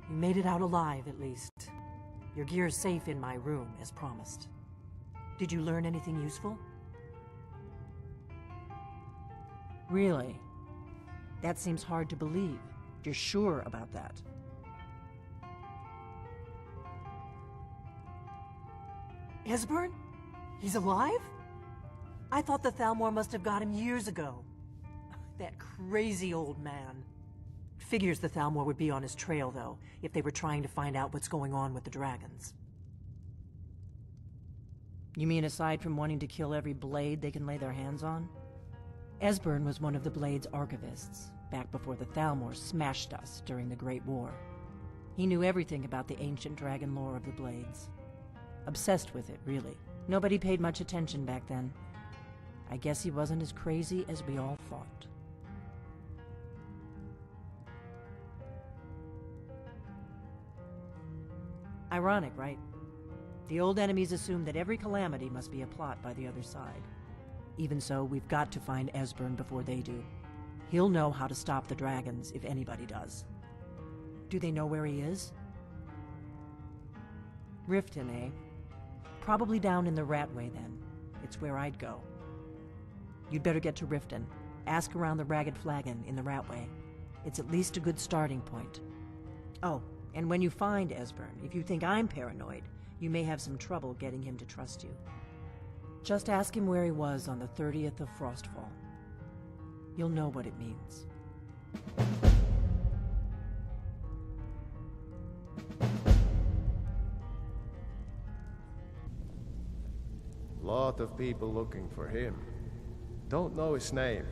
You made it out alive, at least. Your gear's safe in my room, as promised. Did you learn anything useful? Really? That seems hard to believe. You're sure about that? Esbern? He's alive? I thought the Thalmor must have got him years ago. That crazy old man. Figures the Thalmor would be on his trail, though, if they were trying to find out what's going on with the dragons. You mean aside from wanting to kill every blade they can lay their hands on? Esbern was one of the Blade's archivists, back before the Thalmor smashed us during the Great War. He knew everything about the ancient dragon lore of the Blades. Obsessed with it, really. Nobody paid much attention back then. I guess he wasn't as crazy as we all thought. Ironic, right? The old enemies assumed that every calamity must be a plot by the other side. Even so, we've got to find Esbern before they do. He'll know how to stop the dragons, if anybody does. Do they know where he is? Riften, eh? Probably down in the Ratway, then. It's where I'd go. You'd better get to Riften. Ask around the Ragged Flagon in the Ratway. It's at least a good starting point. Oh, and when you find Esbern, if you think I'm paranoid, you may have some trouble getting him to trust you. Just ask him where he was on the 30th of Frostfall. You'll know what it means. Lot of people looking for him. Don't know his name,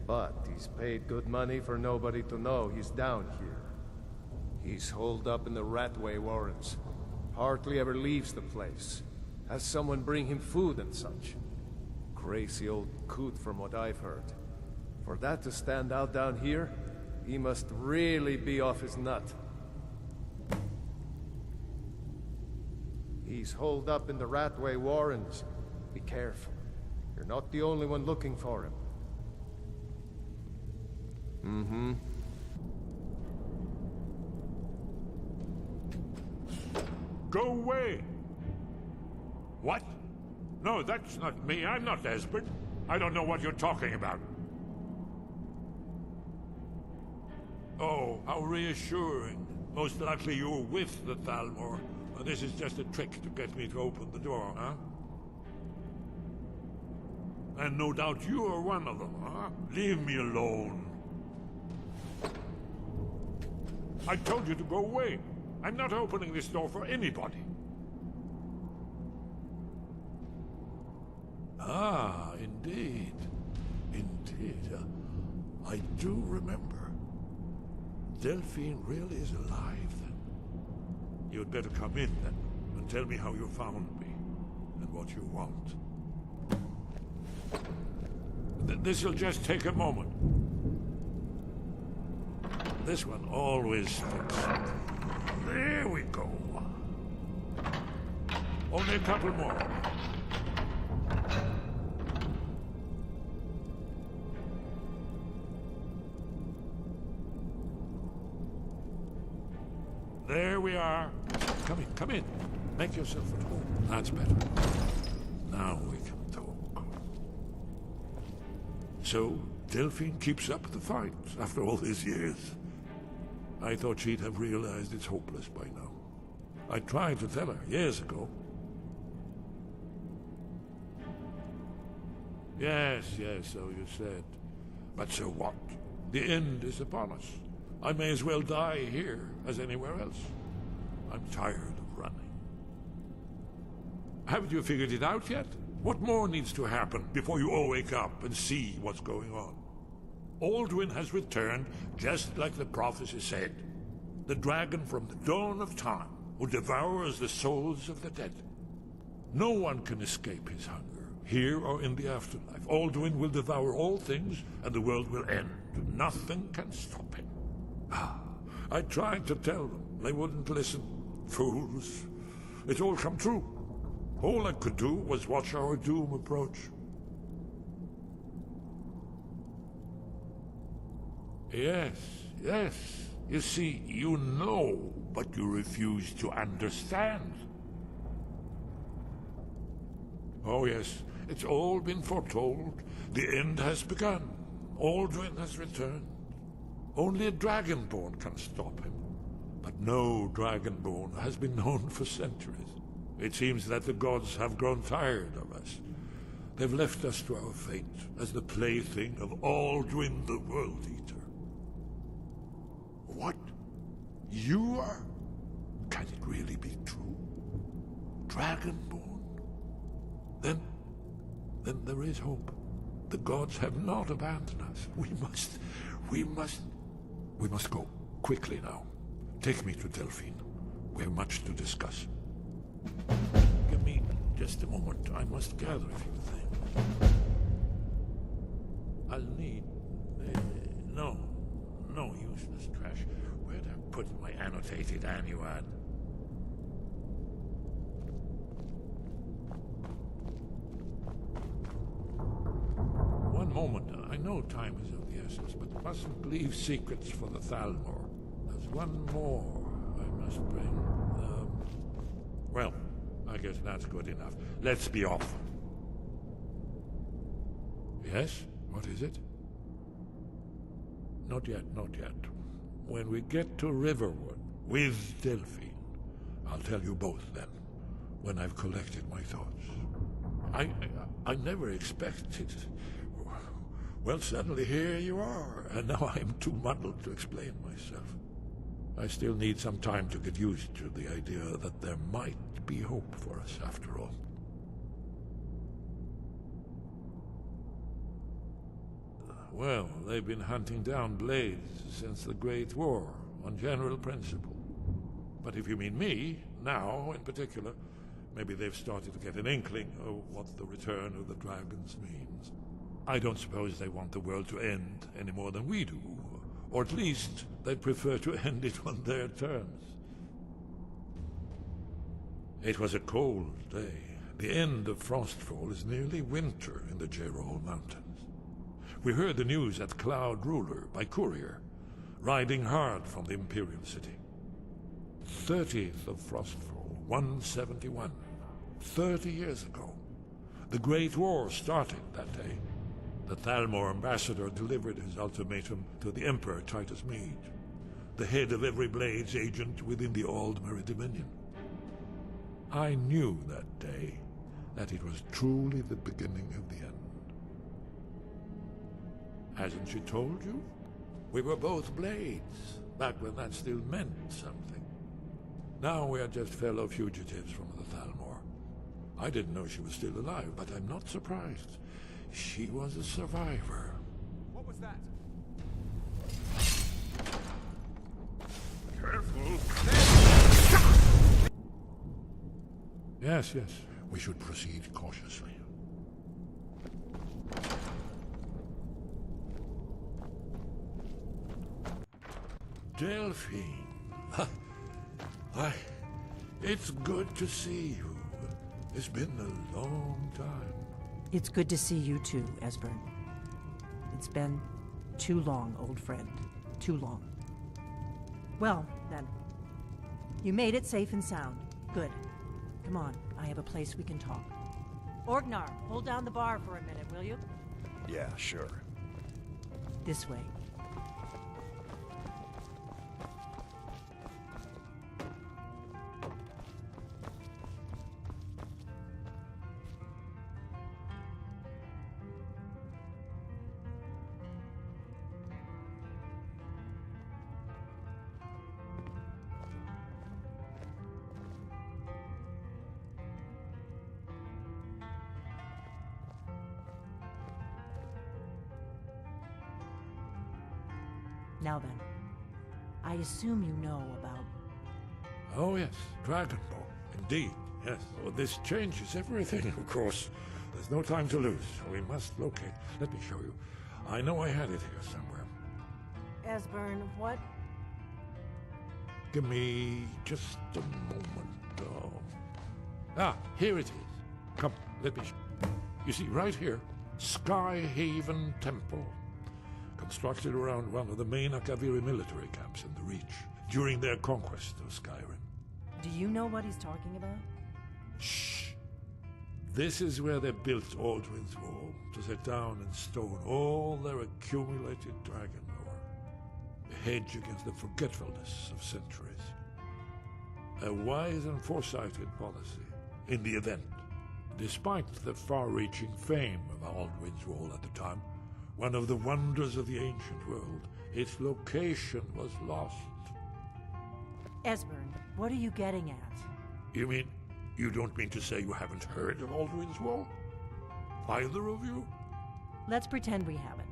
but he's paid good money for nobody to know he's down here. He's holed up in the Ratway Warrens. Hardly ever leaves the place. Has someone bring him food and such. Crazy old coot from what I've heard. For that to stand out down here, he must really be off his nut. He's holed up in the Ratway Warrens. Be careful. You're not the only one looking for him. Mm-hmm. Go away! What? No, that's not me. I'm not Esbern. I don't know what you're talking about. Oh, how reassuring. Most likely you're with the Thalmor, and this is just a trick to get me to open the door, huh? And no doubt you are one of them, huh? Leave me alone. I told you to go away. I'm not opening this door for anybody. Ah, indeed. Indeed. I do remember. Delphine really is alive, then. You'd better come in, then, and tell me how you found me, and what you want. This'll just take a moment. This one always fits. There we go. Only a couple more. There we are. Come in, come in. Make yourself at home. That's better. Now we can talk. So, Delphine keeps up the fight after all these years. I thought she'd have realized it's hopeless by now. I tried to tell her years ago. Yes, so you said. But so what? The end is upon us. I may as well die here as anywhere else. I'm tired of running. Haven't you figured it out yet? What more needs to happen before you all wake up and see what's going on? Alduin has returned, just like the prophecy said. The dragon from the dawn of time, who devours the souls of the dead. No one can escape his hunger, here or in the afterlife. Alduin will devour all things, and the world will end. Nothing can stop him. I tried to tell them. They wouldn't listen. Fools. It's all come true. All I could do was watch our doom approach. Yes. You see, you know, but you refuse to understand. Oh yes, it's all been foretold. The end has begun. Aldrin has returned. Only a Dragonborn can stop him. But no Dragonborn has been known for centuries. It seems that the gods have grown tired of us. They've left us to our fate as the plaything of Aldrin the World Eater. What? You are? Can it really be true? Dragonborn? Then there is hope. The gods have not abandoned us. We must go. Quickly now. Take me to Delphine. We have much to discuss. Give me just a moment. I must gather a few things. I'll need... no useless trash. Where'd I put my annotated annuad? One moment. I know time is of the essence, but mustn't leave secrets for the Thalmor. There's one more I must bring. Well, I guess that's good enough. Let's be off. Yes? What is it? Not yet, not yet. When we get to Riverwood with Delphine, I'll tell you both then, when I've collected my thoughts. I never expected... Well, suddenly here you are, and now I'm too muddled to explain myself. I still need some time to get used to the idea that there might be hope for us after all. Well, they've been hunting down Blades since the Great War, on general principle. But if you mean me, now in particular, maybe they've started to get an inkling of what the return of the dragons means. I don't suppose they want the world to end any more than we do, or at least they'd prefer to end it on their terms. It was a cold day. The end of Frostfall is nearly winter in the Gerol Mountains. We heard the news at Cloud Ruler by courier, riding hard from the Imperial City. 30th of Frostfall, 171. 30 years ago. The Great War started that day. The Thalmor ambassador delivered his ultimatum to the Emperor Titus Mede, the head of every Blades agent within the Aldmeri Dominion. I knew that day that it was truly the beginning of the end. Hasn't she told you? We were both Blades, back when that still meant something. Now we are just fellow fugitives from the Thalmor. I didn't know she was still alive, but I'm not surprised. She was a survivor. What was that? Careful. Yes, we should proceed cautiously. Delphine. It's good to see you. It's been a long time. It's good to see you too, Esbern. It's been too long, old friend. Too long. Well, then. You made it safe and sound. Good. Come on, I have a place we can talk. Orgnar, hold down the bar for a minute, will you? Yeah, sure. This way. Now then, I assume you know about... Oh yes, Dragonborn. Indeed, yes. Oh, this changes everything, of course. There's no time to lose. We must locate. Let me show you. I know I had it here somewhere. Esbern, what? Give me just a moment. Here it is. Come, let me show you. You see, right here, Skyhaven Temple. constructed around one of the main Akaviri military camps in the Reach during their conquest of Skyrim. Do you know what he's talking about? Shh! This is where they built Alduin's Wall, to set down in stone all their accumulated dragon lore. A hedge against the forgetfulness of centuries. A wise and foresighted policy, in the event. Despite the far-reaching fame of Alduin's Wall at the time, one of the wonders of the ancient world, its location was lost. Esbern, what are you getting at? You mean, you don't mean to say you haven't heard of Alduin's Wall? Either of you? Let's pretend we haven't.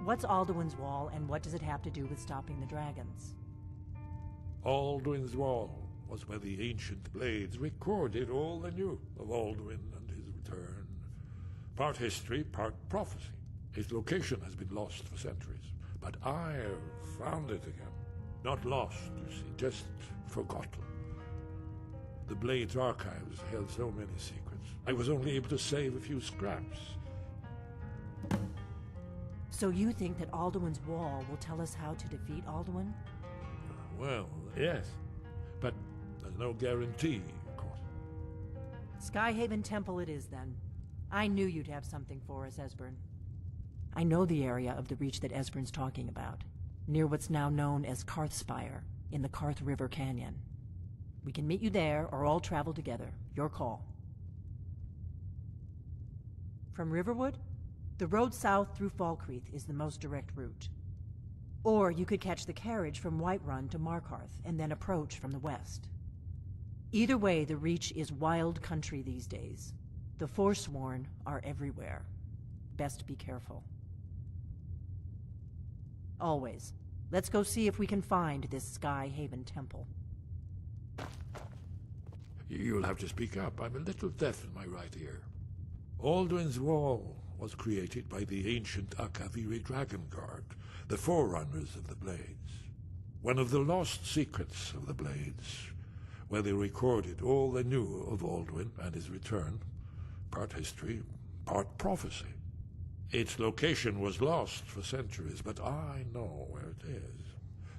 What's Alduin's Wall, and what does it have to do with stopping the dragons? Alduin's Wall was where the ancient blades recorded all they knew of Alduin and his return. Part history, part prophecy. His location has been lost for centuries, but I found it again. Not lost, you see, just forgotten. The Blade's archives held so many secrets. I was only able to save a few scraps. So you think that Alduin's Wall will tell us how to defeat Alduin? Well, yes. But there's no guarantee, of course. Skyhaven Temple it is, then. I knew you'd have something for us, Esbern. I know the area of the Reach that Esbern's talking about, near what's now known as Karthspire, in the Karth River Canyon. We can meet you there, or all travel together. Your call. From Riverwood, the road south through Falkreath is the most direct route. Or you could catch the carriage from Whiterun to Markarth, and then approach from the west. Either way, the Reach is wild country these days. The Forsworn are everywhere. Best be careful. Always. Let's go see if we can find this Skyhaven Temple. You'll have to speak up. I'm a little deaf in my right ear. Alduin's Wall was created by the ancient Akaviri Dragon Guard, the forerunners of the Blades. One of the lost secrets of the Blades, where they recorded all they knew of Alduin and his return, part history, part prophecy. Its location was lost for centuries, but I know where it is.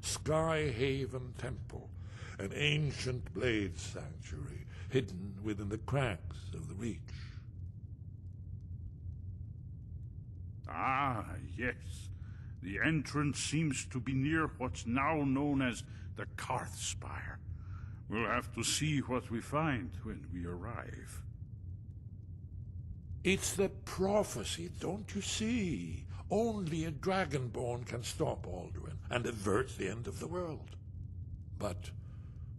Skyhaven Temple, an ancient blade sanctuary hidden within the cracks of the Reach. Ah, yes. The entrance seems to be near what's now known as the Karthspire. We'll have to see what we find when we arrive. It's the prophecy, don't you see? Only a dragonborn can stop Alduin and avert the end of the world. But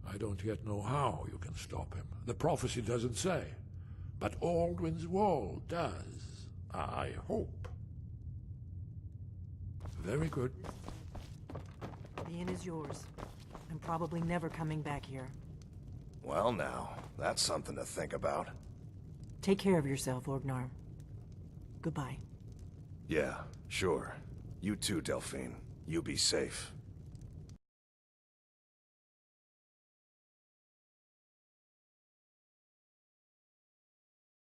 I don't yet know how you can stop him. The prophecy doesn't say. But Alduin's Wall does, I hope. Very good. The inn is yours. I'm probably never coming back here. Well now, that's something to think about. Take care of yourself, Orgnar. Goodbye. Yeah, sure. You too, Delphine. You be safe.